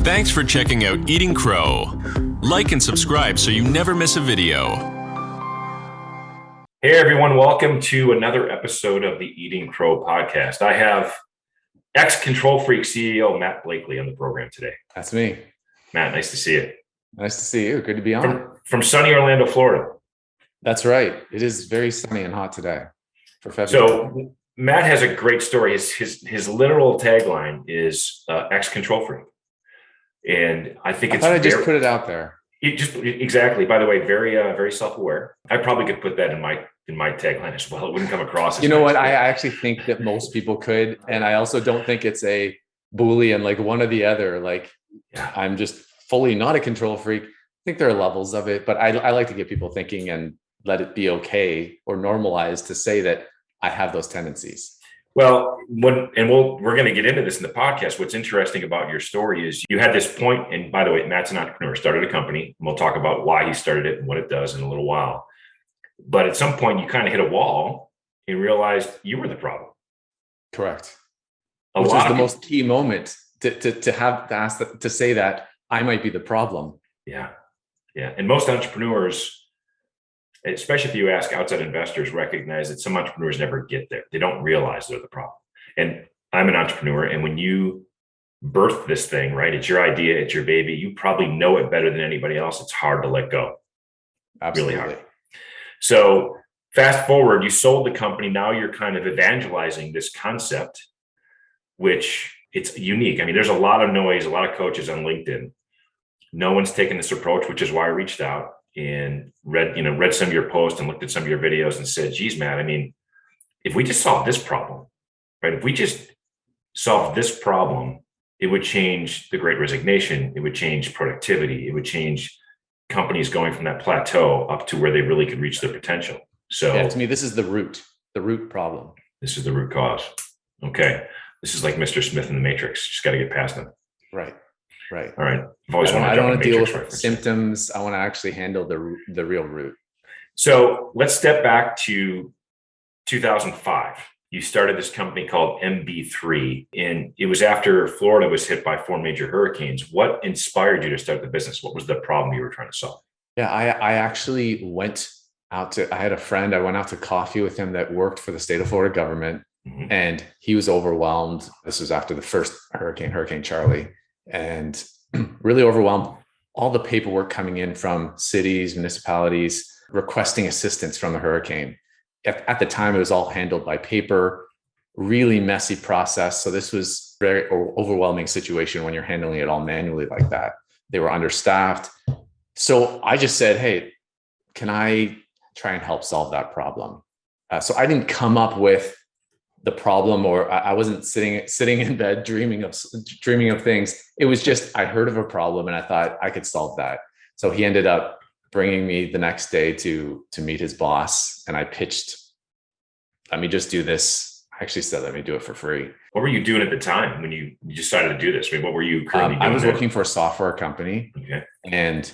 Thanks for checking out Eating Crow. Like and subscribe so you never miss a video. Hey everyone, welcome to another episode of the Eating Crow podcast. I have ex-Control Freak CEO Matt Blakeley on the program today. That's me. Matt, nice to see you. Nice to see you. Good to be on. From sunny Orlando, Florida. That's right. It is very sunny and hot today for February. So Matt has a great story. His literal tagline is ex-Control Freak. And I think I just put it out there. Exactly. By the way, very self-aware. I probably could put that in my tagline as well. It wouldn't come across as you know what? I actually think that most people could, and I also don't think it's a Boolean like one or the other. I'm just fully not a control freak. I think there are levels of it, but I like to get people thinking and let it be okay or normalized to say that I have those tendencies. Well, we're going to get into this in the podcast. What's interesting about your story is you had this point, and by the way, Matt's an entrepreneur, started a company, and we'll talk about why he started it and what it does in a little while. But at some point, you kind of hit a wall and realized you were the problem. Correct. Which was the most key moment to say that I might be the problem. Yeah. And most entrepreneurs, especially if you ask outside investors, recognize that some entrepreneurs never get there. They don't realize they're the problem. And I'm an entrepreneur. And when you birth this thing, right, it's your idea, it's your baby, you probably know it better than anybody else. It's hard to let go. Absolutely. Really hard. So fast forward, you sold the company. Now you're kind of evangelizing this concept, which it's unique. I mean, there's a lot of noise, a lot of coaches on LinkedIn. No one's taken this approach, which is why I reached out and read some of your posts and looked at some of your videos and said, geez, Matt, I mean, if we just solve this problem, right? If we just solve this problem, it would change the Great Resignation. It would change productivity. It would change companies going from that plateau up to where they really could reach their potential. So yeah, to me, this is the root problem. This is the root cause. Okay. This is like Mr. Smith in the Matrix. Just got to get past them. Right. All right. I don't want to deal with symptoms. I want to actually handle the real root. So let's step back to 2005. You started this company called MB3, and it was after Florida was hit by 4 major hurricanes. What inspired you to start the business? What was the problem you were trying to solve? Yeah, I actually went out I had a friend, I went out to coffee with him that worked for the state of Florida government, and he was overwhelmed. This was after the first Hurricane Charlie. And really overwhelmed. All the paperwork coming in from cities, municipalities, requesting assistance from the hurricane. At the time, it was all handled by paper, really messy process. So this was a very overwhelming situation when you're handling it all manually like that. They were understaffed. So I just said, hey, can I try and help solve that problem? So I didn't come up with the problem, or I wasn't sitting in bed dreaming of things. It was just, I heard of a problem and I thought I could solve that. So he ended up bringing me the next day to meet his boss, and I pitched, let me just do this. I actually said, let me do it for free. What were you doing at the time when you decided to do this? I mean, what were you currently doing? I was working for a software company. Okay. And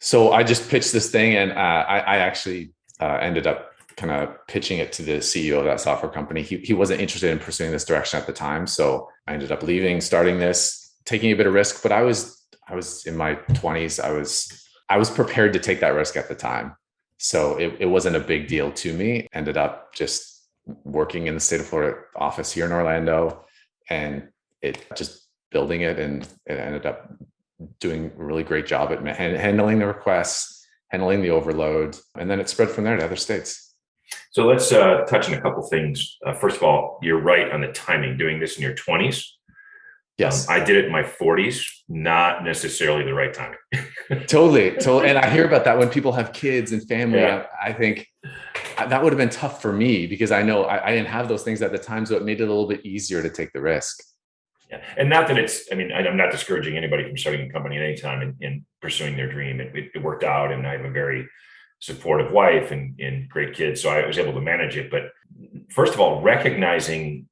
so I just pitched this thing, and I actually ended up kind of pitching it to the CEO of that software company. He wasn't interested in pursuing this direction at the time. So I ended up leaving, starting this, taking a bit of risk, but I was in my 20s. I was prepared to take that risk at the time. So it wasn't a big deal to me. Ended up just working in the state of Florida office here in Orlando, and it just building it, and it ended up doing a really great job at handling the requests, handling the overload. And then it spread from there to other states. So let's touch on a couple things. First of all, you're right on the timing, doing this in your 20s. Yes. I did it in my 40s, not necessarily the right timing. Totally. And I hear about that when people have kids and family. Yeah. I think that would have been tough for me because I know I didn't have those things at the time. So it made it a little bit easier to take the risk. Yeah. And not that I'm not discouraging anybody from starting a company at any time and pursuing their dream. It worked out, and I have a very supportive wife and great kids. So I was able to manage it. But first of all, recognizing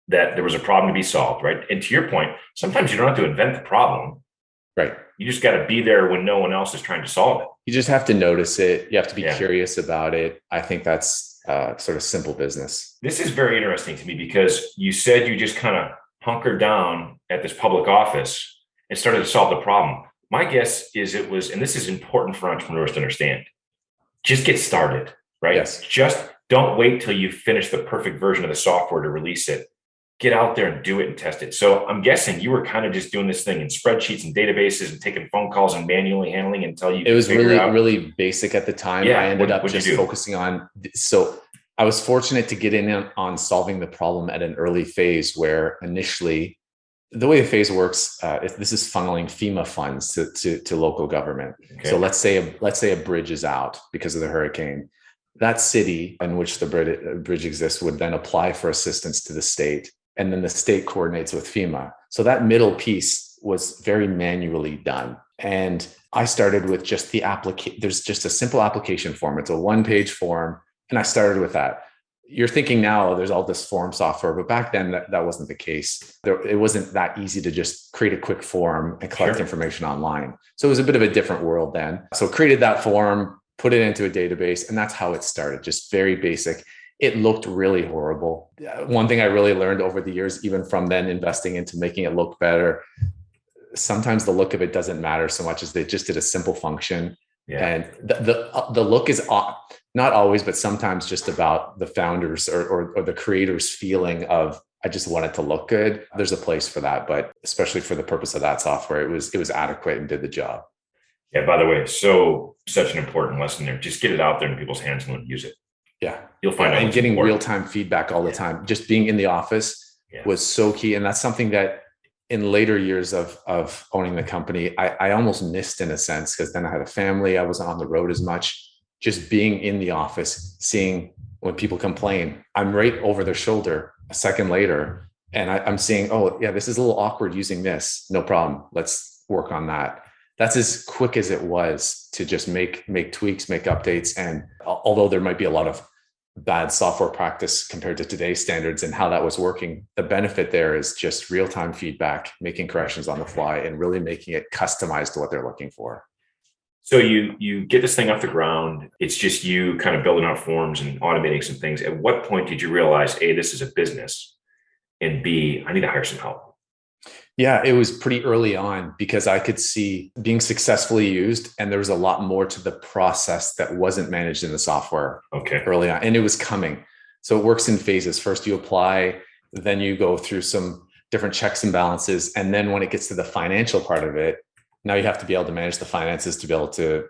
that there was a problem to be solved, right? And to your point, sometimes you don't have to invent the problem. Right. You just got to be there when no one else is trying to solve it. You just have to notice it. You have to be curious about it. I think that's sort of simple business. This is very interesting to me because you said you just kind of hunkered down at this public office and started to solve the problem. My guess is it was, and this is important for entrepreneurs to understand, just get started, right? Yes. Just don't wait till you finish the perfect version of the software to release it. Get out there and do it and test it. So I'm guessing you were kind of just doing this thing in spreadsheets and databases and taking phone calls and manually handling until you. It was really basic at the time. Yeah. I ended up just focusing on. So I was fortunate to get in on solving the problem at an early phase where initially the way the phase works, this is funneling FEMA funds to local government. Okay. So let's say a bridge is out because of the hurricane. That city in which the bridge exists would then apply for assistance to the state. And then the state coordinates with FEMA. So that middle piece was very manually done. And I started with just the application. There's just a simple application form. It's a 1-page form. And I started with that. You're thinking now there's all this form software, but back then that wasn't the case. It wasn't that easy to just create a quick form and collect information online. So it was a bit of a different world then. So created that form, put it into a database, and that's how it started. Just very basic. It looked really horrible. One thing I really learned over the years, even from then investing into making it look better, sometimes the look of it doesn't matter so much as they just did a simple function. Yeah. And the look is not always, but sometimes just about the founders or the creators feeling of, I just want it to look good. There's a place for that, but especially for the purpose of that software, it was adequate and did the job. Yeah. By the way, such an important lesson there. Just get it out there in people's hands and use it. Yeah. You'll find out. And getting real-time feedback all the time. Just being in the office was so key. And that's something that in later years of owning the company, I almost missed in a sense, because then I had a family. I wasn't on the road as much. Just being in the office, seeing when people complain, I'm right over their shoulder a second later. And I'm seeing, oh yeah, this is a little awkward using this. No problem. Let's work on that. That's as quick as it was to just make tweaks, make updates. And although there might be a lot of bad software practice compared to today's standards and how that was working, the benefit there is just real-time feedback, making corrections on the fly, and really making it customized to what they're looking for. So you get this thing off the ground. It's just you kind of building out forms and automating some things. At what point did you realize, A, this is a business, and B, I need to hire some help? Yeah, it was pretty early on because I could see being successfully used, and there was a lot more to the process that wasn't managed in the software early on, and it was coming. So it works in phases. First you apply, then you go through some different checks and balances. And then when it gets to the financial part of it, now you have to be able to manage the finances to be able to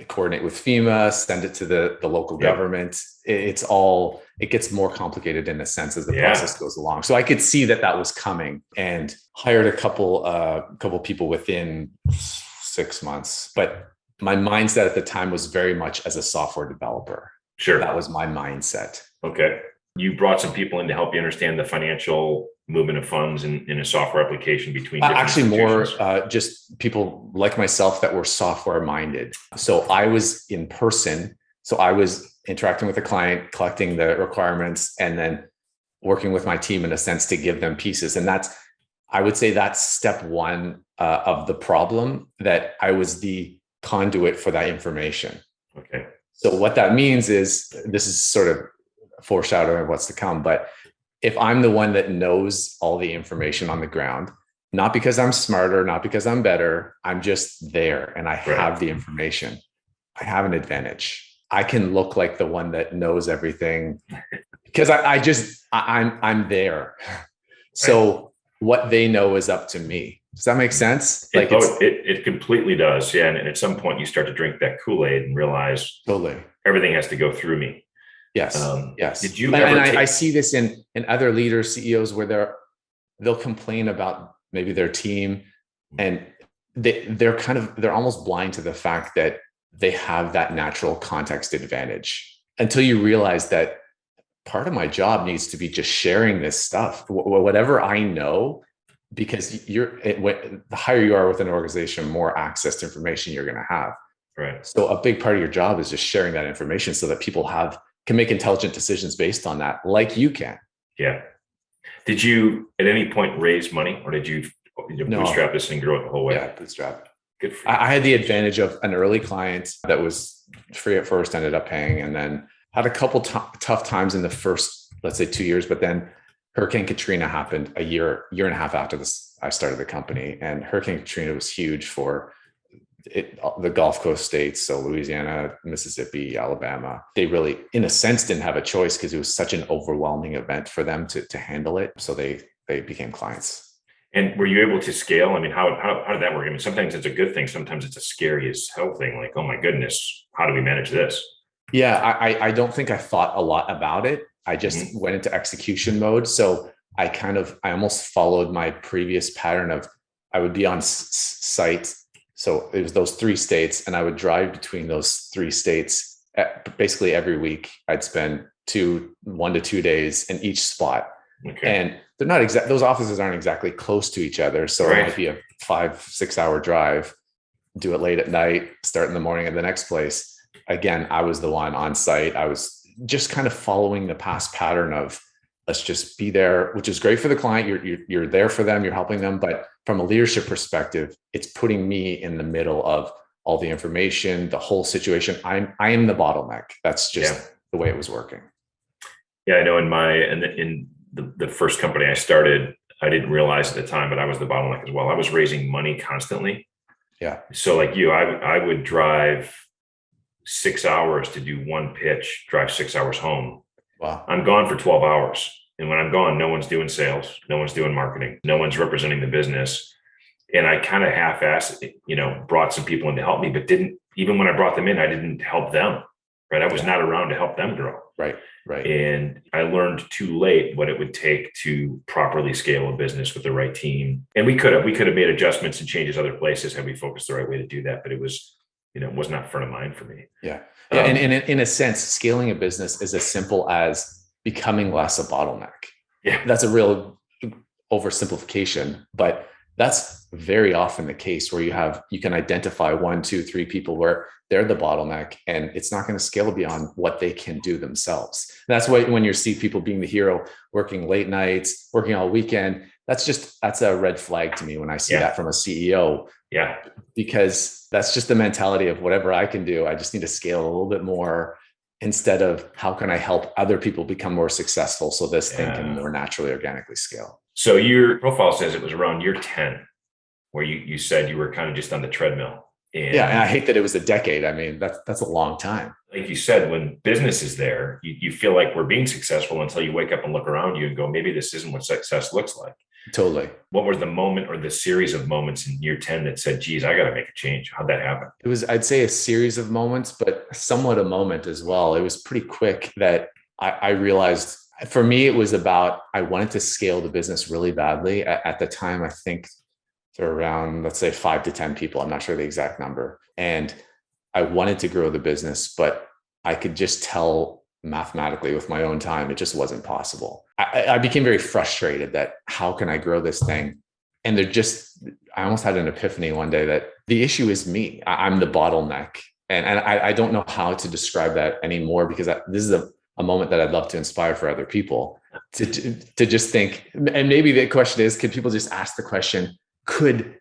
coordinate with FEMA, send it to the local government. It gets more complicated in a sense as the process goes along. So I could see that was coming, and hired a couple people within 6 months. But my mindset at the time was very much as a software developer. Sure. That was my mindset. Okay. You brought some people in to help you understand the financial movement of funds in a software application between actually more just people like myself that were software minded. So I was in person. So I was interacting with the client, collecting the requirements, and then working with my team in a sense to give them pieces. And I would say that's step one of the problem, that I was the conduit for that information. Okay. So what that means is, this is sort of foreshadowing of what's to come, but if I'm the one that knows all the information on the ground, not because I'm smarter, not because I'm better, I'm just there and I have the information, I have an advantage. I can look like the one that knows everything because I'm there. So what they know is up to me. Does that make sense? It completely does. Yeah. And at some point you start to drink that Kool-Aid and realize everything has to go through me. Yes. Yes. Did you I see this in other leaders, CEOs, where they'll complain about maybe their team, and they're almost blind to the fact that they have that natural context advantage, until you realize that part of my job needs to be just sharing this stuff, whatever I know, because the higher you are with an organization, more access to information you're going to have. Right. So a big part of your job is just sharing that information so that people can make intelligent decisions based on that, like you can. Yeah. Did you at any point raise money, or did you bootstrap this and grow it the whole way? Yeah, bootstrap. Good for you. I had the advantage of an early client that was free at first, ended up paying, and then had a couple tough times in the first, let's say 2 years, but then Hurricane Katrina happened a year and a half after this. I started the company, and Hurricane Katrina was huge for the Gulf Coast states. So Louisiana, Mississippi, Alabama, they really, in a sense, didn't have a choice because it was such an overwhelming event for them to handle it. So they became clients. And were you able to scale? I mean, how did that work? I mean, sometimes it's a good thing. Sometimes it's a scary as hell thing. Like, oh my goodness, how do we manage this? Yeah, I don't think I thought a lot about it. I just went into execution mode. So I almost followed my previous pattern of, I would be on site. So it was those 3 states, and I would drive between those 3 states basically every week. I'd spend 1 to 2 days in each spot. Okay. And they're not those offices aren't exactly close to each other. So Right. it might be a 5-6 hour drive, do it late at night, start in the morning at the next place. Again, I was the one on site. I was just kind of following the past pattern of, let's just be there, which is great for the client. You're there for them, you're helping them. But from a leadership perspective, it's putting me in the middle of all the information, the whole situation. I am the bottleneck. That's just the way it was working. Yeah, I know in the first company I started, I didn't realize at the time, but I was the bottleneck as well. I was raising money constantly. Yeah. So like you, I would drive 6 hours to do one pitch, drive 6 hours home. Wow. I'm gone for 12 hours. And when I'm gone, no one's doing sales, no one's doing marketing, no one's representing the business. And I kind of half-assed, brought some people in to help me, but even when I brought them in, I didn't help them, right? I was not around to help them grow. Right. And I learned too late what it would take to properly scale a business with the right team. And we could have made adjustments and changes other places had we focused the right way to do that. But it was, was not front of mind for me. Yeah. And in a sense, scaling a business is as simple as becoming less a bottleneck. Yeah. That's a real oversimplification, but that's very often the case where you can identify 1, 2, 3 people where they're the bottleneck, and it's not going to scale beyond what they can do themselves. And that's why when you see people being the hero, working late nights, working all weekend, that's a red flag to me when I see that from a CEO. Yeah. Because that's just the mentality of whatever I can do, I just need to scale a little bit more, instead of how can I help other people become more successful so this thing can more naturally, organically scale. So your profile says it was around year 10 where you said you were kind of just on the treadmill. And I hate that it was a decade. I mean, that's a long time. like you said, when business is there, you feel like we're being successful until you wake up and look around you and go, maybe this isn't what success looks like. Totally. What was the moment or the series of moments in year 10 that said, geez, I got to make a change? How'd that happen? It was, I'd say, a series of moments, but somewhat a moment as well. It was pretty quick that I realized, for me, it was about, I wanted to scale the business really badly. At the time, I think there were around, let's say 5 to 10 people. I'm not sure the exact number. And I wanted to grow the business, but I could just tell mathematically with my own time, it just wasn't possible. I became very frustrated that how can I grow this thing? And I almost had an epiphany one day that the issue is me. I'm the bottleneck. And I don't know how to describe that anymore, because this is a moment that I'd love to inspire for other people to just think. And maybe the question is, could people just ask the question, could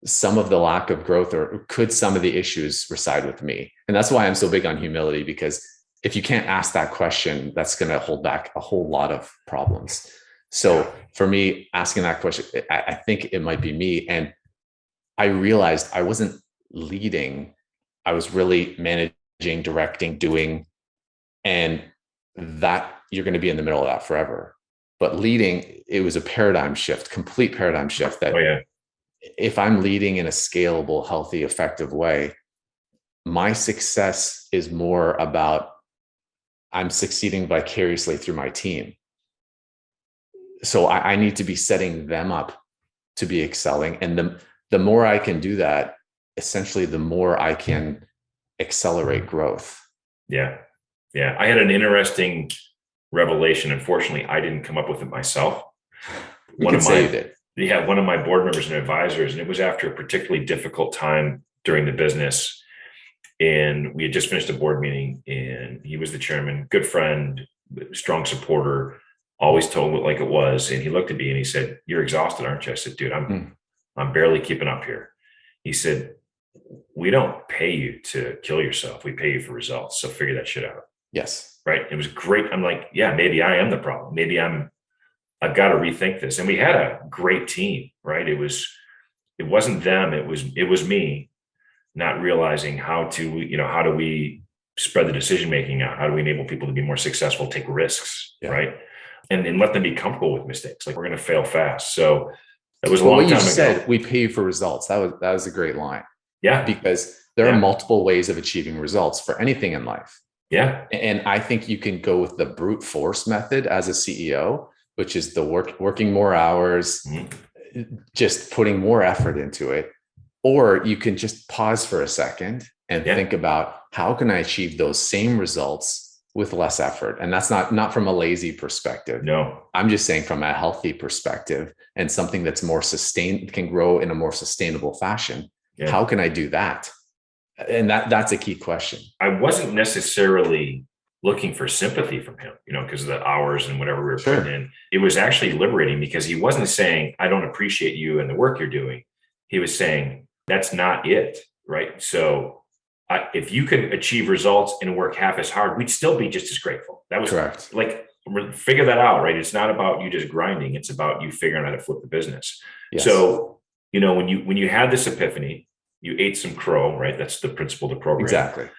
some of the lack of growth or could some of the issues reside with me? And that's why I'm so big on humility, because if you can't ask that question, that's going to hold back a whole lot of problems. So for me, asking that question, I think it might be me. And I realized I wasn't leading. I was really managing, directing, doing, and that you're going to be in the middle of that forever. But leading, it was a paradigm shift, complete paradigm shift that if I'm leading in a scalable, healthy, effective way, my success is more about I'm succeeding vicariously through my team. So I need to be setting them up to be excelling. And the more I can do that, essentially, the more I can accelerate growth. Yeah. Yeah. I had an interesting revelation. Unfortunately, I didn't come up with it myself. You can say you did. Yeah, one of my board members and advisors, and it was after a particularly difficult time during the business. And we had just finished a board meeting, and he was the chairman, good friend, strong supporter, always told it like it was. And he looked at me and he said, "You're exhausted, aren't you?" I said, "Dude, I'm barely keeping up here." He said, "We don't pay you to kill yourself. We pay you for results. So figure that shit out." Yes. Right. It was great. I'm like, yeah, maybe I am the problem. Maybe I I've got to rethink this. And we had a great team, right? It wasn't them. It was me not realizing how do we spread the decision-making out? How do we enable people to be more successful, take risks, right? And let them be comfortable with mistakes. Like, we're going to fail fast. So it was a long time ago. What you said, we pay you for results. That was a great line. Yeah. Because there are multiple ways of achieving results for anything in life. Yeah. And I think you can go with the brute force method as a CEO, which is the working more hours, just putting more effort into it. Or you can just pause for a second and think about, how can I achieve those same results with less effort? And that's not from a lazy perspective. No, I'm just saying from a healthy perspective, and something that's more can grow in a more sustainable fashion. Yeah. How can I do that? And that's a key question. I wasn't necessarily looking for sympathy from him, because of the hours and whatever we were putting in. It was actually liberating, because he wasn't saying, I don't appreciate you and the work you're doing. He was saying, that's not it, right? So if you could achieve results and work half as hard, we'd still be just as grateful. That was correct. Like, figure that out, right? It's not about you just grinding. It's about you figuring out how to flip the business. Yes. So, when you had this epiphany, you ate some crow, right? That's the principle of the program. Exactly.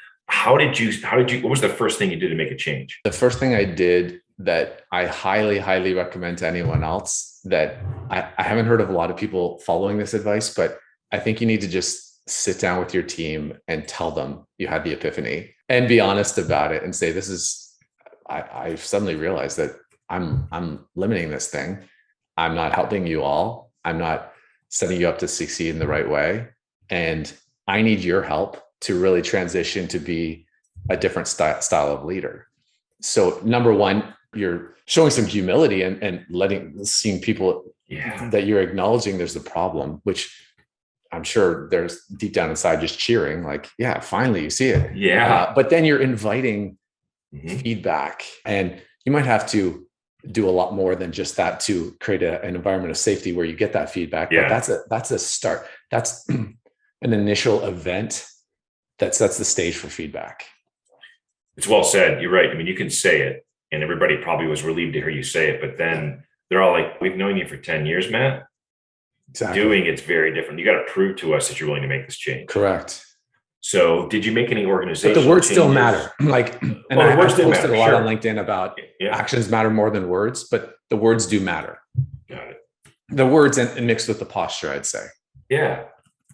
What was the first thing you did to make a change? The first thing I did that I highly, highly recommend to anyone else, that I haven't heard of a lot of people following this advice, but I think you need to just sit down with your team and tell them you had the epiphany, and be honest about it and say, I suddenly realized that I'm limiting this thing. I'm not helping you all. I'm not setting you up to succeed in the right way. And I need your help to really transition to be a different style of leader. So number one, you're showing some humility and seeing people that you're acknowledging there's a problem, which I'm sure there's deep down inside just cheering, like, yeah, finally you see it. Yeah. But then you're inviting feedback, and you might have to do a lot more than just that to create an environment of safety where you get that feedback. Yeah. But that's a start. That's an initial event that sets the stage for feedback. It's well said. You're right. I mean, you can say it, and everybody probably was relieved to hear you say it, but then they're all like, we've known you for 10 years, Matt. Exactly. Doing it's very different. You got to prove to us that you're willing to make this change. Correct. So did you make any organizational But the words changes? still matter. Like, and I posted a lot on LinkedIn about actions matter more than words, but the words do matter. Got it. The words and mixed with the posture, I'd say. Yeah.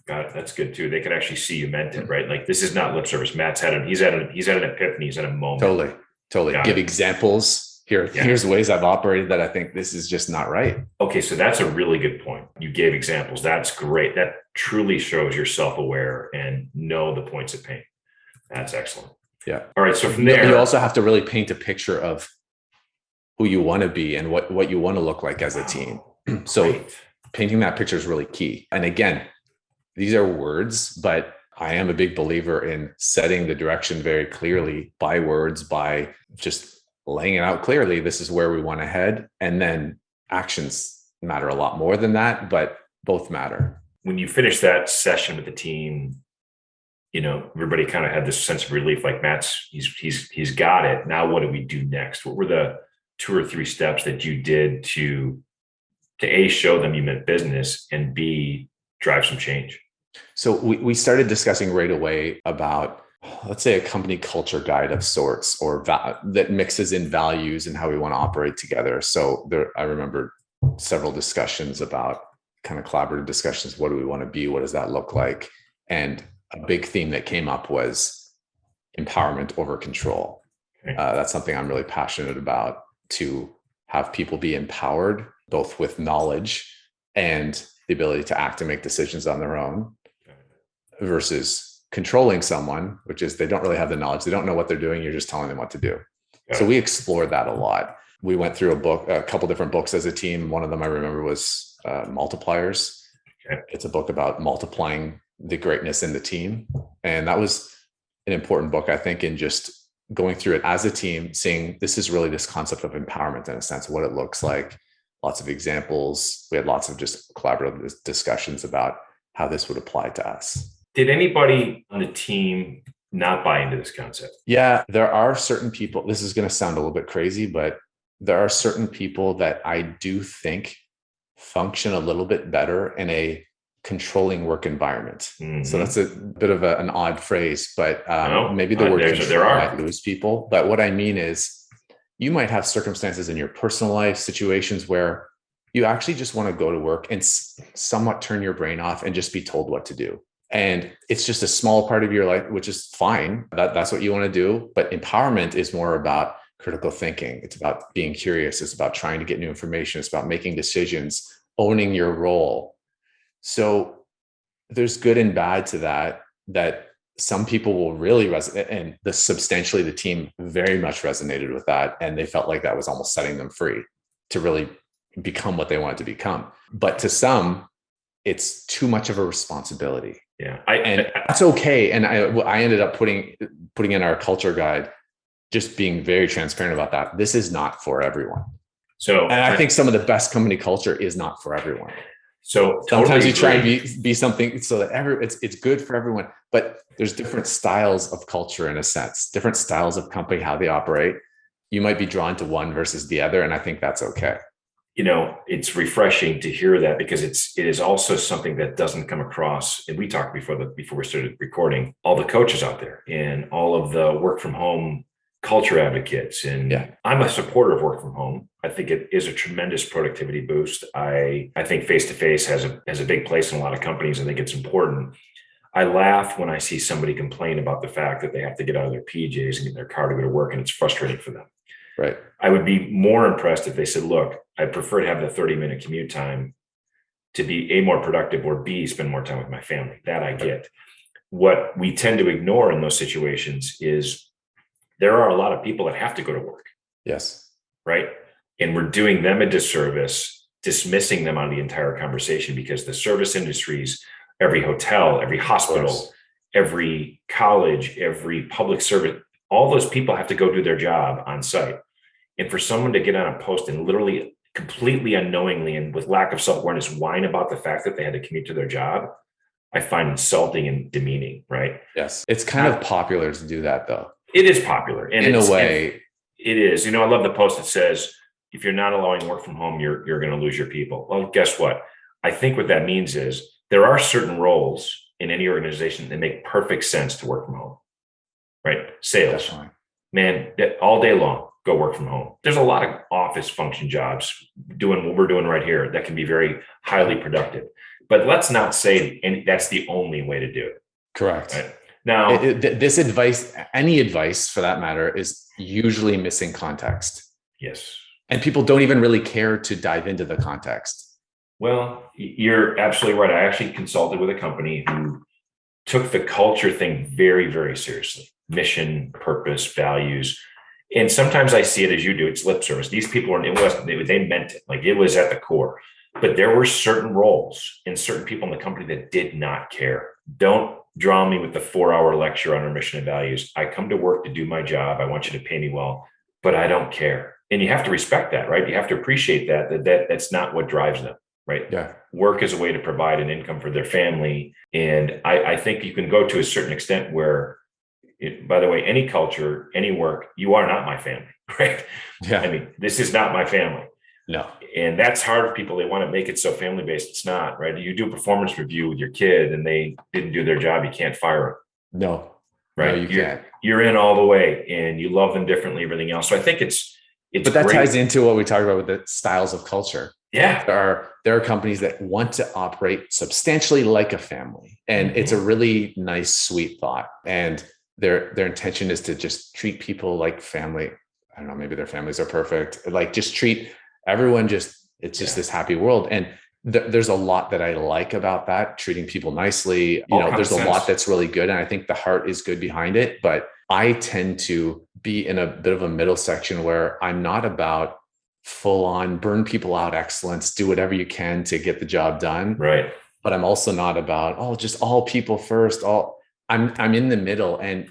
Got it. That's good too. They could actually see you meant it, right? Like, this is not lip service. Matt's he's had an epiphany. He's at a moment. Totally. Give examples. Here's the ways I've operated that I think this is just not right. Okay. So that's a really good point. You gave examples. That's great. That truly shows you're self-aware and know the points of pain. That's excellent. Yeah. All right. So from there, you also have to really paint a picture of who you want to be and what you want to look like as a team. So painting that picture is really key. And again, these are words, but I am a big believer in setting the direction very clearly by words, by just laying it out clearly. This is where we want to head. And then actions matter a lot more than that, but both matter. When you finish that session with the team, everybody kind of had this sense of relief, like, he's got it. Now, what do we do next? What were the 2 or 3 steps that you did to A, show them you meant business, and B, drive some change? So we started discussing right away about, let's say, a company culture guide of sorts, or that mixes in values and how we want to operate together. So I remember several discussions about kind of collaborative discussions. What do we want to be? What does that look like? And a big theme that came up was empowerment over control. Okay. That's something I'm really passionate about, to have people be empowered, both with knowledge and the ability to act and make decisions on their own, versus controlling someone, which is they don't really have the knowledge. They don't know what they're doing. You're just telling them what to do. So we explored that a lot. We went through a couple different books as a team. One of them I remember was Multipliers. Okay. It's a book about multiplying the greatness in the team. And that was an important book, I think, in just going through it as a team, seeing this is really this concept of empowerment, in a sense, what it looks like. Lots of examples. We had lots of just collaborative discussions about how this would apply to us. Did anybody on the team not buy into this concept? Yeah, there are certain people. This is going to sound a little bit crazy, but there are certain people that I do think function a little bit better in a controlling work environment. Mm-hmm. So that's a bit of an odd phrase, but maybe the word control there might lose people. But what I mean is you might have circumstances in your personal life, situations where you actually just want to go to work and somewhat turn your brain off and just be told what to do. And it's just a small part of your life, which is fine. That's what you want to do. But empowerment is more about critical thinking. It's about being curious. It's about trying to get new information. It's about making decisions, owning your role. So there's good and bad to that some people will really resonate, and substantially the team very much resonated with that. And they felt like that was almost setting them free to really become what they wanted to become. But to some, it's too much of a responsibility. Yeah. And that's okay. And I ended up putting in our culture guide, just being very transparent about that. This is not for everyone. And I think some of the best company culture is not for everyone. So sometimes you try and be something so that it's good for everyone, but there's different styles of culture in a sense, different styles of company, how they operate. You might be drawn to one versus the other. And I think that's okay. It's refreshing to hear that, because it is also something that doesn't come across. And we talked before we started recording, all the coaches out there and all of the work from home culture advocates. And I'm a supporter of work from home. I think it is a tremendous productivity boost. I think face-to-face has a big place in a lot of companies. I think it's important. I laugh when I see somebody complain about the fact that they have to get out of their PJs and get in their car to go to work, and it's frustrating for them. Right. I would be more impressed if they said, look, I prefer to have the 30-minute commute time to be A, more productive, or B, spend more time with my family. That I get. What we tend to ignore in those situations is there are a lot of people that have to go to work. Yes. Right. And we're doing them a disservice, dismissing them out of the entire conversation, because the service industries, every hotel, every hospital, every college, every public service, all those people have to go do their job on site. And for someone to get on a post and literally completely unknowingly and with lack of self-awareness whine about the fact that they had to commute to their job, I find insulting and demeaning, right? Yes. It's kind of popular to do that, though. It is popular. And in a way. It is. I love the post that says, if you're not allowing work from home, you're going to lose your people. Well, guess what? I think what that means is there are certain roles in any organization that make perfect sense to work from home, right? Sales, Definitely. Man, all day long, go work from home. There's a lot of office function jobs doing what we're doing right here that can be very highly productive. But let's not say that's the only way to do it. Correct. Right? Now, this advice, any advice for that matter, is usually missing context. Yes. And people don't even really care to dive into the context. Well, you're absolutely right. I actually consulted with a company who took the culture thing very, very seriously. Mission, purpose, values. And sometimes I see it as you do. It's lip service. These people they meant it. Like, it was at the core. But there were certain roles and certain people in the company that did not care. Don't draw me with the 4-hour lecture on our mission and values. I come to work to do my job. I want you to pay me well, but I don't care. And you have to respect that, right? You have to appreciate that's not what drives them, right? Yeah. Work is a way to provide an income for their family. And I think you can go to a certain extent where, by the way, any culture, any work, you are not my family, right? Yeah. I mean, this is not my family. No. And that's hard for people. They want to make it so family-based. It's not, right? You do a performance review with your kid and they didn't do their job, you can't fire them. No. Right. No, you can't. You're in all the way and you love them differently, everything else. So I think it's but that great. Ties into what we talked about with the styles of culture. Yeah. There are companies that want to operate substantially like a family. And it's a really nice, sweet thought. And their intention is to just treat people like family. I don't know, maybe their families are perfect. Like, just treat everyone it's just this happy world. And there's a lot that I like about that, treating people nicely. There's a lot that's really good. And I think the heart is good behind it. But I tend to be in a bit of a middle section where I'm not about full on burn people out excellence, do whatever you can to get the job done. Right. But I'm also not about, just all people first. I'm in the middle. And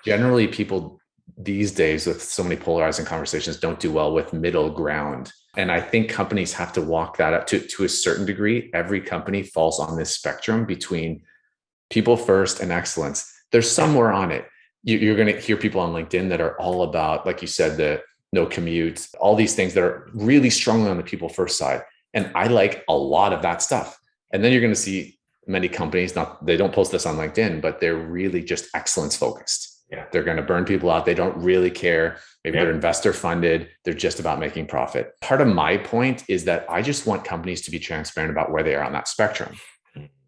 generally people these days, with so many polarizing conversations, don't do well with middle ground. And I think companies have to walk that up to a certain degree. Every company falls on this spectrum between people first and excellence. There's somewhere on it. You're going to hear people on LinkedIn that are all about, like you said, no commute, all these things that are really strongly on the people first side. And I like a lot of that stuff. And then you're going to see many companies, they don't post this on LinkedIn, but they're really just excellence focused. Yeah. They're going to burn people out. They don't really care. Maybe they're investor funded. They're just about making profit. Part of my point is that I just want companies to be transparent about where they are on that spectrum.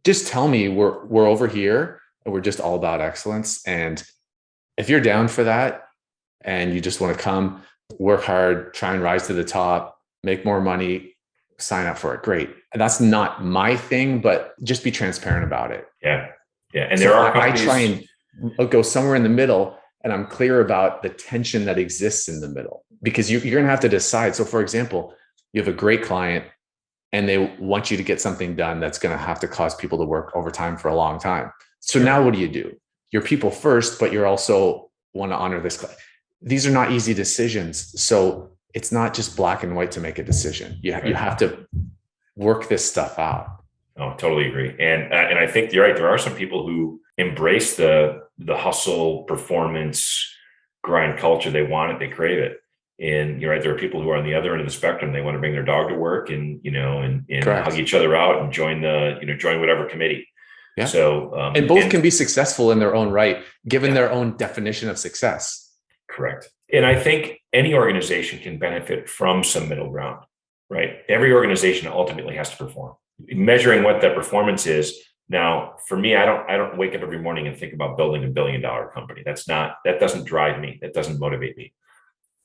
Just tell me we're over here and we're just all about excellence. And if you're down for that and you just want to come, work hard, try and rise to the top, make more money, sign up for it. Great. And that's not my thing, but just be transparent about it. Yeah. Yeah. And there are companies. I try and go somewhere in the middle, and I'm clear about the tension that exists in the middle, because you're going to have to decide. So for example, you have a great client and they want you to get something done that's going to have to cause people to work overtime for a long time. So now what do? You're people first, but you're also want to honor this client. These are not easy decisions. So it's not just black and white to make a decision. You have to work this stuff out. Oh, totally agree. And I think you're right. There are some people who embrace the hustle, performance, grind culture. They want it, they crave it. And you're right. There are people who are on the other end of the spectrum. They want to bring their dog to work and hug each other out and join whatever committee. Yeah. So, and both can be successful in their own right, given their own definition of success. Correct. And I think any organization can benefit from some middle ground, right? Every organization ultimately has to perform. Measuring what that performance is. Now, for me, I don't wake up every morning and think about building $1 billion company. That doesn't drive me. That doesn't motivate me.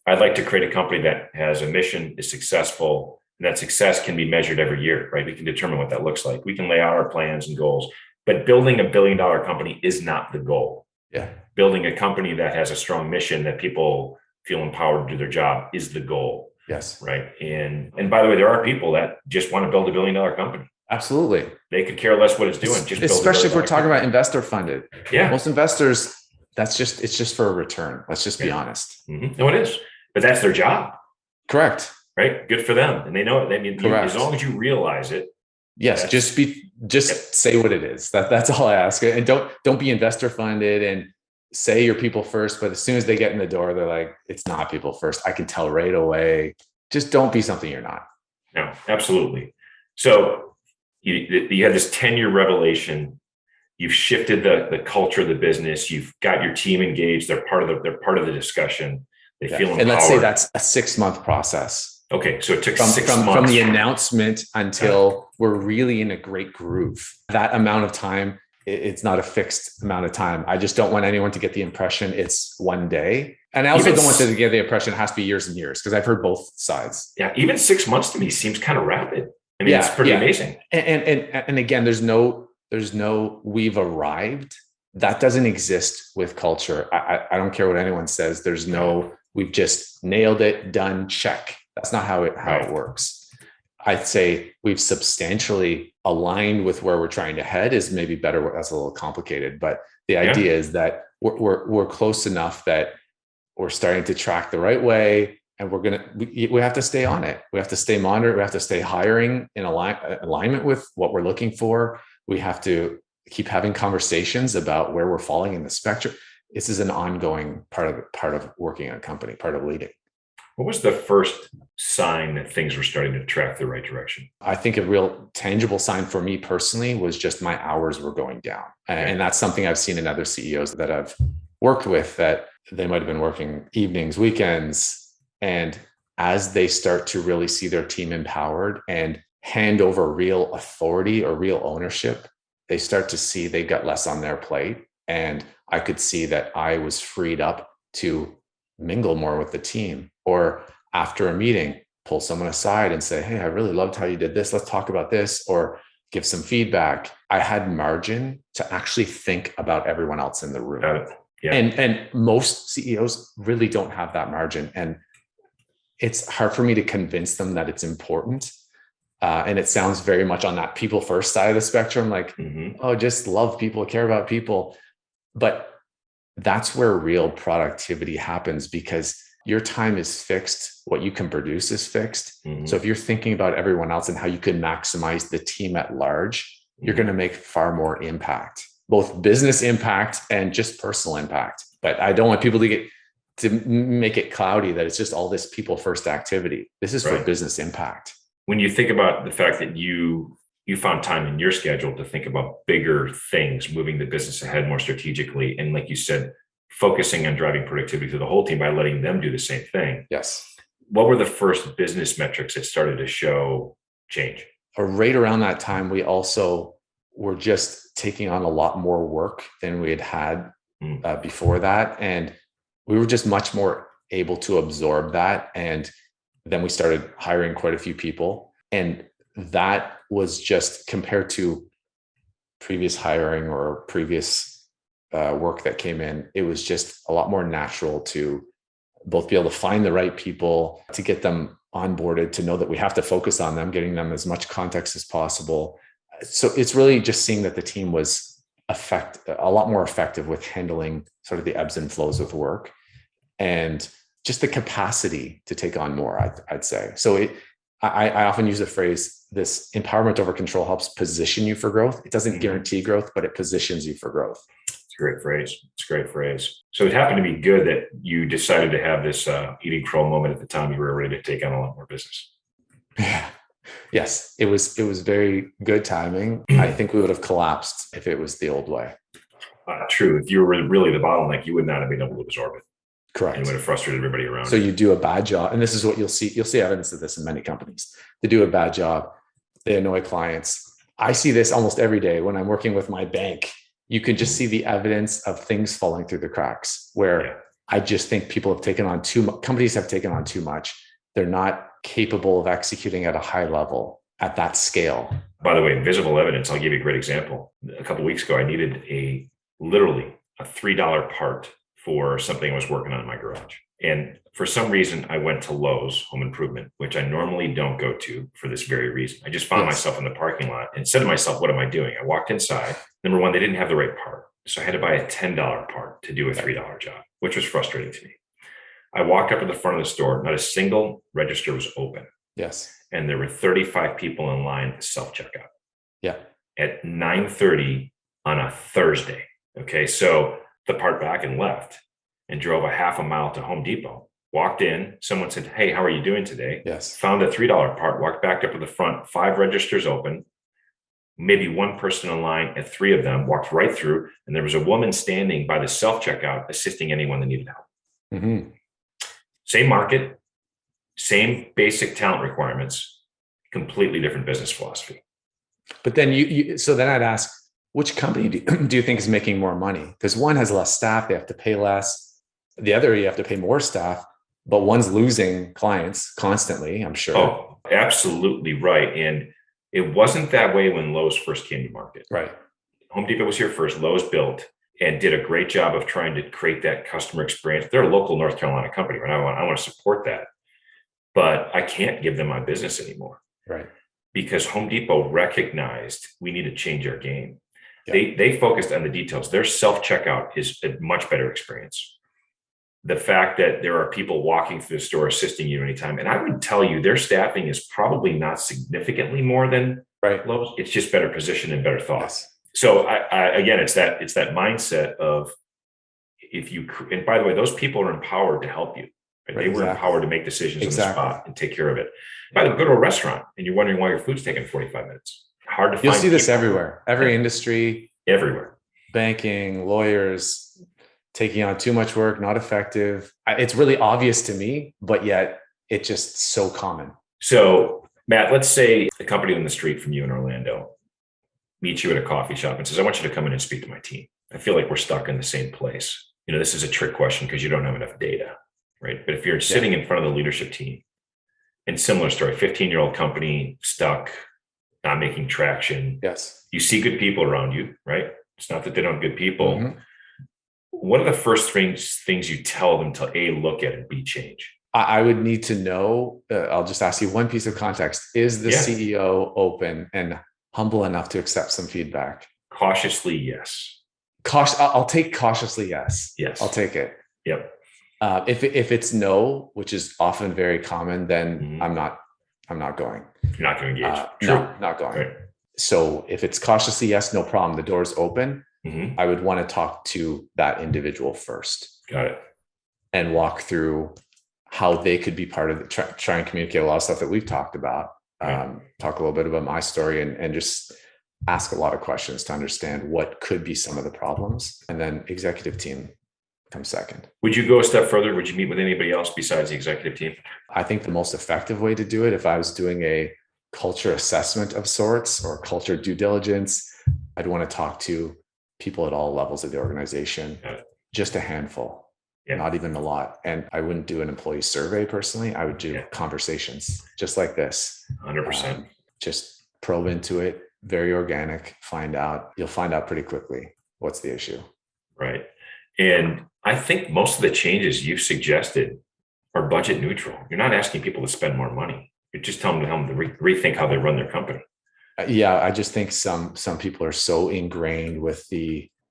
I'd like to create a company that has a mission, is successful, and that success can be measured every year, right? We can determine what that looks like. We can lay out our plans and goals, but building $1 billion company is not the goal. Yeah. Building a company that has a strong mission that people feel empowered to do their job is the goal. Yes. Right. And by the way, there are people that just want to build $1 billion company. Absolutely. They could care less what it's doing. Especially if we're talking about investor funded. Yeah. Most investors, it's just for a return. Let's just be honest. Mm-hmm. No, it is. But that's their job. Correct. Right. Good for them. And they know it. I mean, as long as you realize it. Yes. Just say what it is. That's all I ask. And don't be investor funded and say you're people first, but as soon as they get in the door, they're like, it's not people first. I can tell right away. Just don't be something you're not. No, absolutely. So you had this 10-year revelation. You've shifted the culture of the business. You've got your team engaged. They're part of the discussion. They feel empowered. And let's say that's a 6-month process. Okay. So it took 6 months. From the announcement until we're really in a great groove. That amount of time, it's not a fixed amount of time. I just don't want anyone to get the impression it's one day. And I also don't want them to get the impression it has to be years and years, because I've heard both sides. Yeah. Even 6 months to me seems kind of rapid. I mean, it's pretty amazing. And again, there's no we've arrived. That doesn't exist with culture. I don't care what anyone says. There's no, we've just nailed it, done, check. That's not how it works. I'd say we've substantially aligned with where we're trying to head is maybe better. That's a little complicated, but the idea is that we're close enough that we're starting to track the right way, and we have to stay on it. We have to stay monitored. We have to stay hiring in alignment with what we're looking for. We have to keep having conversations about where we're falling in the spectrum. This is an ongoing part of working at a company, part of leading. What was the first sign that things were starting to track the right direction? I think a real tangible sign for me personally was just my hours were going down. And that's something I've seen in other CEOs that I've worked with, that they might have been working evenings, weekends. And as they start to really see their team empowered and hand over real authority or real ownership, they start to see they've got less on their plate. And I could see that I was freed up to mingle more with the team, or after a meeting, pull someone aside and say, hey, I really loved how you did this. Let's talk about this, or give some feedback. I had margin to actually think about everyone else in the room. Yeah. And most CEOs really don't have that margin. And it's hard for me to convince them that it's important. And it sounds very much on that people first side of the spectrum, like, just love people, care about people. But that's where real productivity happens, because your time is fixed. What you can produce is fixed. So if you're thinking about everyone else and how you can maximize the team at large, you're going to make far more impact, both business impact and just personal impact. But I don't want people to get to make it cloudy that it's just all this people first activity. This is for business impact. When you think about the fact that you found time in your schedule to think about bigger things, moving the business ahead more strategically, and like you said, focusing on driving productivity to the whole team by letting them do the same thing. Yes. What were the first business metrics that started to show change? Right around that time, we also were just taking on a lot more work than we had before that. And we were just much more able to absorb that. And then we started hiring quite a few people. And that was just compared to previous hiring or previous work that came in, it was just a lot more natural to both be able to find the right people, to get them onboarded, to know that we have to focus on them, getting them as much context as possible. So it's really just seeing that the team was a lot more effective with handling sort of the ebbs and flows of work, and just the capacity to take on more, I'd say. So I often use the phrase, this empowerment over control helps position you for growth. It doesn't guarantee growth, but it positions you for growth. It's a great phrase. It's a great phrase. So it happened to be good that you decided to have this eating crow moment at the time you were ready to take on a lot more business. Yeah. Yes, it was very good timing. I think we would have collapsed if it was the old way. True. If you were really the bottleneck, you would not have been able to absorb it. Correct. And it would have frustrated everybody around. So you do a bad job. And this is what you'll see evidence of this in many companies. They do a bad job. They annoy clients. I see this almost every day when I'm working with my bank. You can just see the evidence of things falling through the cracks where I just think people have taken on companies have taken on too much. They're not capable of executing at a high level at that scale. By the way, visible evidence, I'll give you a great example. A couple of weeks ago, I needed literally a $3 part for something I was working on in my garage. And for some reason, I went to Lowe's Home Improvement, which I normally don't go to for this very reason. I just found myself in the parking lot and said to myself, what am I doing? I walked inside. Number one, they didn't have the right part. So I had to buy a $10 part to do a $3 job, which was frustrating to me. I walked up to the front of the store. Not a single register was open. Yes. And there were 35 people in line to self-checkout. Yeah. At 9:30 on a Thursday. Okay. So the part back and left and drove a half a mile to Home Depot. Walked in. Someone said, hey, how are you doing today? Yes. Found a $3 part, walked back up to the front, 5 registers open, maybe one person in line at 3 of them, walked right through. And there was a woman standing by the self-checkout assisting anyone that needed help. Mm-hmm. Same market, same basic talent requirements, completely different business philosophy. But then so then I'd ask, which company do you think is making more money? Because one has less staff, they have to pay less. The other, you have to pay more staff, but one's losing clients constantly, I'm sure. Oh, absolutely right. And it wasn't that way when Lowe's first came to market. Right. Home Depot was here first. Lowe's built and did a great job of trying to create that customer experience. They're a local North Carolina company, right? I want to support that, but I can't give them my business anymore. Right. Because Home Depot recognized we need to change our game. Yeah. They focused on the details. Their self-checkout is a much better experience. The fact that there are people walking through the store assisting you anytime. And I would tell you their staffing is probably not significantly more than Lowe's. It's just better position and better thoughts. Yes. So again, it's that mindset of and by the way, those people are empowered to help you. Right? They were empowered to make decisions on the spot and take care of it. By the way, go to a restaurant and you're wondering why your food's taking 45 minutes. Hard to find. You'll see this everywhere, every industry, everywhere. Banking, lawyers, taking on too much work, not effective. It's really obvious to me, but yet it's just so common. So Matt, let's say a company on the street from you in Orlando meets you at a coffee shop and says, I want you to come in and speak to my team. I feel like we're stuck in the same place. This is a trick question because you don't have enough data, right? But if you're sitting in front of the leadership team, and similar story, 15-year-old company stuck, not making traction. Yes. You see good people around you, right? It's not that they don't have good people. Mm-hmm. What are the first things you tell them to A, look at and B, change? I would need to know, I'll just ask you one piece of context. Is the CEO open and humble enough to accept some feedback? Cautiously, yes. I'll take cautiously, yes. Yes. I'll take it. Yep. If it's no, which is often very common, then I'm not going. You're not going to engage. No, not going. Right. So if it's cautiously yes, no problem. The door's open. I would want to talk to that individual first. Got it. and walk through how they could be part of the try and communicate a lot of stuff that we've talked about. Talk a little bit about my story and just ask a lot of questions to understand what could be some of the problems. And then executive team comes second. Would you go a step further? Would you meet with anybody else besides the executive team? I think the most effective way to do it, if I was doing a culture assessment of sorts or culture due diligence, I'd want to talk to people at all levels of the organization, just a handful, not even a lot. And I wouldn't do an employee survey personally. I would do conversations just like this. 100%. Just probe into it, very organic, you'll find out pretty quickly what's the issue. Right. And I think most of the changes you've suggested are budget neutral. You're not asking people to spend more money. You're just telling them to rethink how they run their company. I just think some people are so ingrained with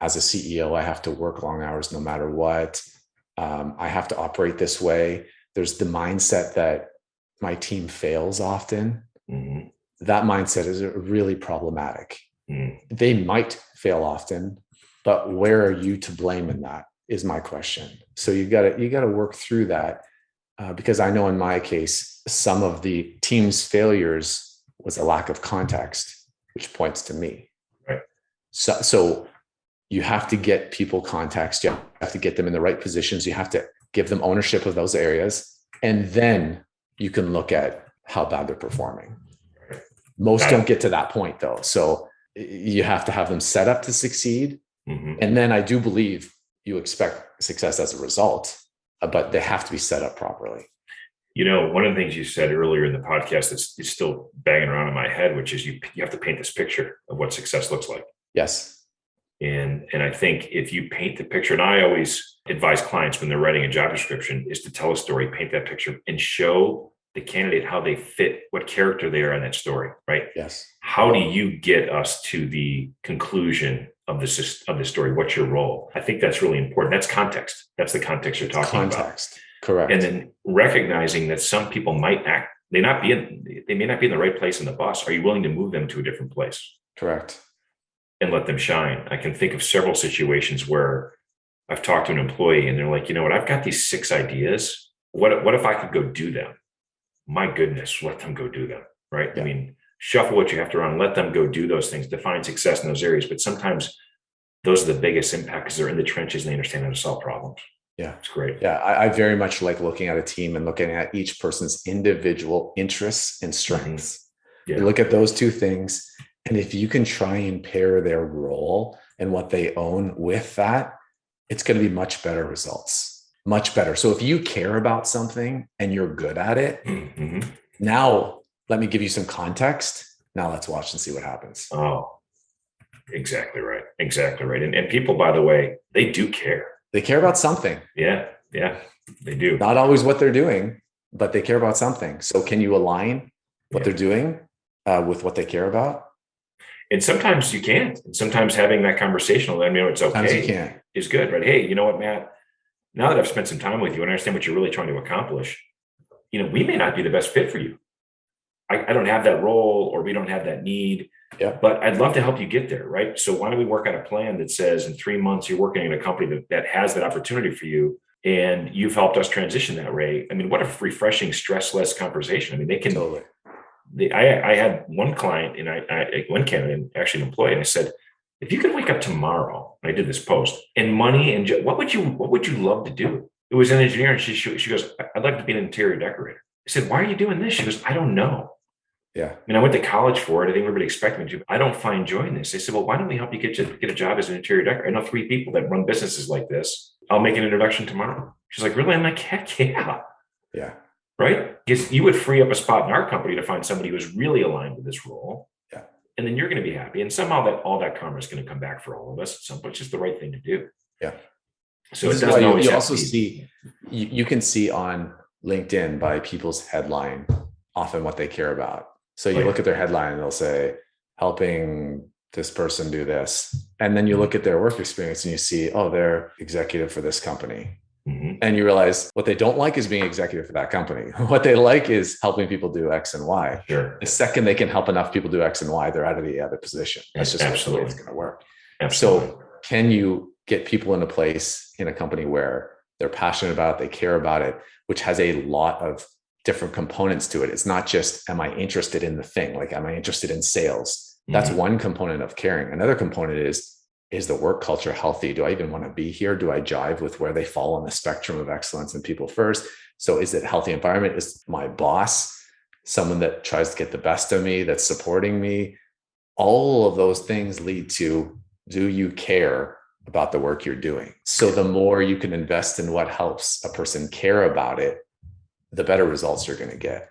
as a CEO, I have to work long hours no matter what. I have to operate this way. There's the mindset that my team fails often. Mm-hmm. That mindset is really problematic. Mm-hmm. They might fail often, but where are you to blame in that is my question. So you got to work through that because I know in my case, some of the team's failures was a lack of context, which points to me. Right. So you have to get people context. You have to get them in the right positions. You have to give them ownership of those areas. And then you can look at how bad they're performing. Most don't get to that point though. So you have to have them set up to succeed. Mm-hmm. And then I do believe you expect success as a result, but they have to be set up properly. One of the things you said earlier in the podcast that's still banging around in my head, which is you have to paint this picture of what success looks like. Yes. And I think if you paint the picture, and I always advise clients when they're writing a job description is to tell a story, paint that picture and show the candidate how they fit, what character they are in that story, right? Yes. How do you get us to the conclusion of the story? What's your role? I think that's really important. That's context. That's the context you're talking about. Context. Correct. And then recognizing that some people they may not be in the right place in the bus. Are you willing to move them to a different place? Correct. And let them shine. I can think of several situations where I've talked to an employee and they're like, you know what, I've got these 6 ideas. What if I could go do them? My goodness, let them go do them. Right. Yeah. I mean, shuffle what you have to run, let them go do those things, define success in those areas. But sometimes those are the biggest impact because they're in the trenches and they understand how to solve problems. Yeah. It's great. Yeah. I very much like looking at a team and looking at each person's individual interests and strengths. Mm-hmm. Yeah. You look at those 2 things. And if you can try and pair their role and what they own with that, it's going to be much better results, much better. So if you care about something and you're good at it, mm-hmm. Now let me give you some context. Now let's watch and see what happens. Oh, exactly right. Exactly right. And people, by the way, they do care. They care about something. Yeah. Yeah, they do. Not always what they're doing, but they care about something. So can you align what they're doing with what they care about? And sometimes you can't. And sometimes having that conversation, let me know it's okay, is good, right? Hey, you know what, Matt? Now that I've spent some time with you and I understand what you're really trying to accomplish, we may not be the best fit for you. I don't have that role or we don't have that need, but I'd love to help you get there, right? So why don't we work out a plan that says in 3 months, you're working in a company that has that opportunity for you and you've helped us transition that way. I mean, what a refreshing, stressless conversation. I mean, they can... Totally. I had one client and one candidate, actually an employee, and I said, if you could wake up tomorrow, I did this post, and money and what would you love to do? It was an engineer, and she goes, I'd like to be an interior decorator. I said, why are you doing this? She goes, I don't know. Yeah. I mean, I went to college for it. I think everybody expected me to. I don't find joy in this. They said, well, why don't we help you get a job as an interior decorator? I know 3 people that run businesses like this. I'll make an introduction tomorrow. She's like, really? I'm like, heck yeah. Yeah. Right? Because you would free up a spot in our company to find somebody who's really aligned with this role. Yeah. And then you're going to be happy. And somehow all that karma is going to come back for all of us. It's just the right thing to do. Yeah. So it doesn't always you also see, you can see on LinkedIn by people's headline often what they care about. So you look at their headline and they'll say, helping this person do this. And then you look at their work experience and you see, oh, they're executive for this company. Mm-hmm. And you realize what they don't like is being executive for that company. What they like is helping people do X and Y. Sure. The second they can help enough people do X and Y, they're out of the other position. That's just the way it's going to work. Absolutely. So can you get people in a place in a company where they're passionate about it, they care about it, which has a lot of different components to it. It's not just, am I interested in the thing? Like, am I interested in sales? That's one component of caring. Another component is the work culture healthy? Do I even want to be here? Do I jive with where they fall on the spectrum of excellence and people first? So is it a healthy environment? Is my boss someone that tries to get the best of me, that's supporting me? All of those things lead to, do you care about the work you're doing? So the more you can invest in what helps a person care about it, the better results you're going to get.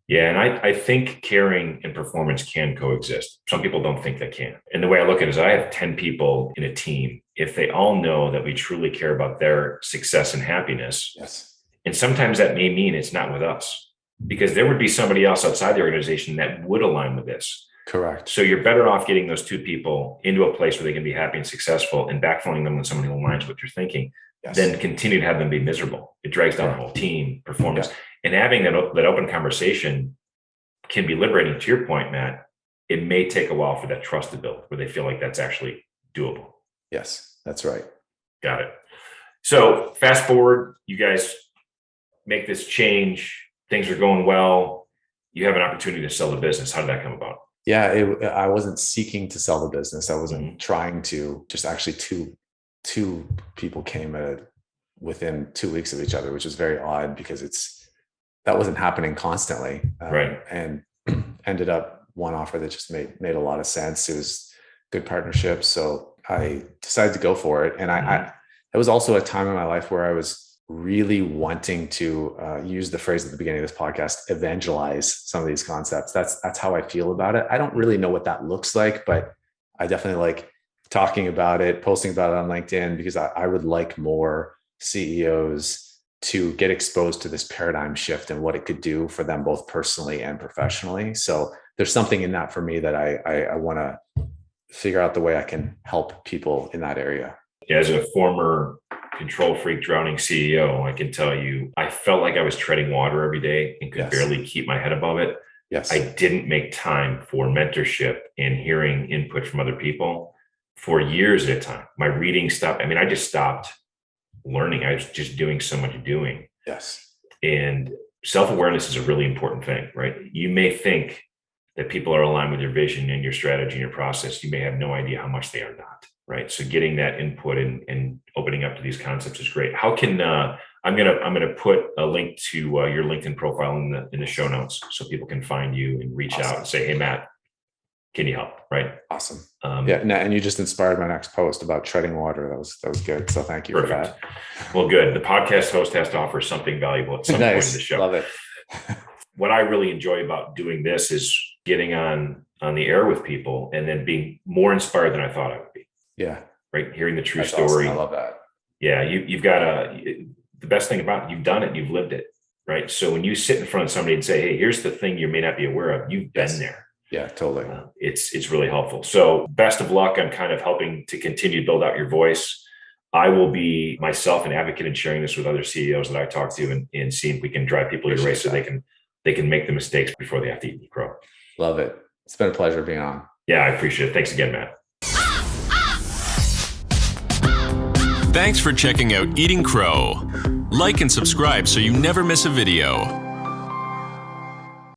Yeah. And I think caring and performance can coexist. Some people don't think they can. And the way I look at it is, I have 10 people in a team. If they all know that we truly care about their success and happiness, yes. And sometimes that may mean it's not with us, because there would be somebody else outside the organization that would align with this. Correct. So you're better off getting those 2 people into a place where they can be happy and successful and backfilling them with someone who aligns with what you're thinking, than continue to have them be miserable. It drags down the whole team performance. Yeah. And having that open conversation can be liberating. To your point, Matt, it may take a while for that trust to build, where they feel like that's actually doable. Yes, that's right. Got it. So fast forward, you guys make this change. Things are going well. You have an opportunity to sell the business. How did that come about? Yeah, I wasn't seeking to sell the business. I wasn't trying to. Just actually two people came within 2 weeks of each other, which was very odd, because that wasn't happening constantly. Right. And ended up one offer that just made a lot of sense. It was good partnership. So I decided to go for it. And it was also a time in my life where I was really wanting to use the phrase at the beginning of this podcast, evangelize some of these concepts. That's how I feel about it. I don't really know what that looks like, but I definitely like talking about it, posting about it on LinkedIn, because I would like more CEOs to get exposed to this paradigm shift and what it could do for them, both personally and professionally. So there's something in that for me that I want to figure out the way I can help people in that area. As a former control freak, drowning CEO, I can tell you, I felt like I was treading water every day and could barely keep my head above it. Yes. I didn't make time for mentorship and hearing input from other people for years at a time. My reading stopped. I mean, I just stopped learning. I was just doing so much doing. Yes. And self-awareness is a really important thing, right? You may think that people are aligned with your vision and your strategy and your process. You may have no idea how much they are not, right? So getting that input and opening up to these concepts is great. How can I'm gonna put a link to your LinkedIn profile in the show notes, so people can find you and reach out and say, hey, Matt, can you help? Right. Awesome. And you just inspired my next post about treading water. That was good. So thank you for that. Well, good. The podcast host has to offer something valuable at some point in the show. Love it. What I really enjoy about doing this is getting on the air with people and then being more inspired than I thought I would be. Yeah. Right. Hearing the true That's story. awesome. I love that. Yeah. You've got the best thing about it, you've done it, you've lived it. Right. So when you sit in front of somebody and say, hey, here's the thing you may not be aware of, you've been there. Yeah, totally. It's really helpful. So best of luck. I'm kind of helping to continue to build out your voice. I will be myself an advocate in sharing this with other CEOs that I talk to and see if we can drive people your way so they can make the mistakes before they have to eat the crow. Love it. It's been a pleasure being on. Yeah, I appreciate it. Thanks again, Matt. Thanks for checking out Eating Crow. Like and subscribe so you never miss a video.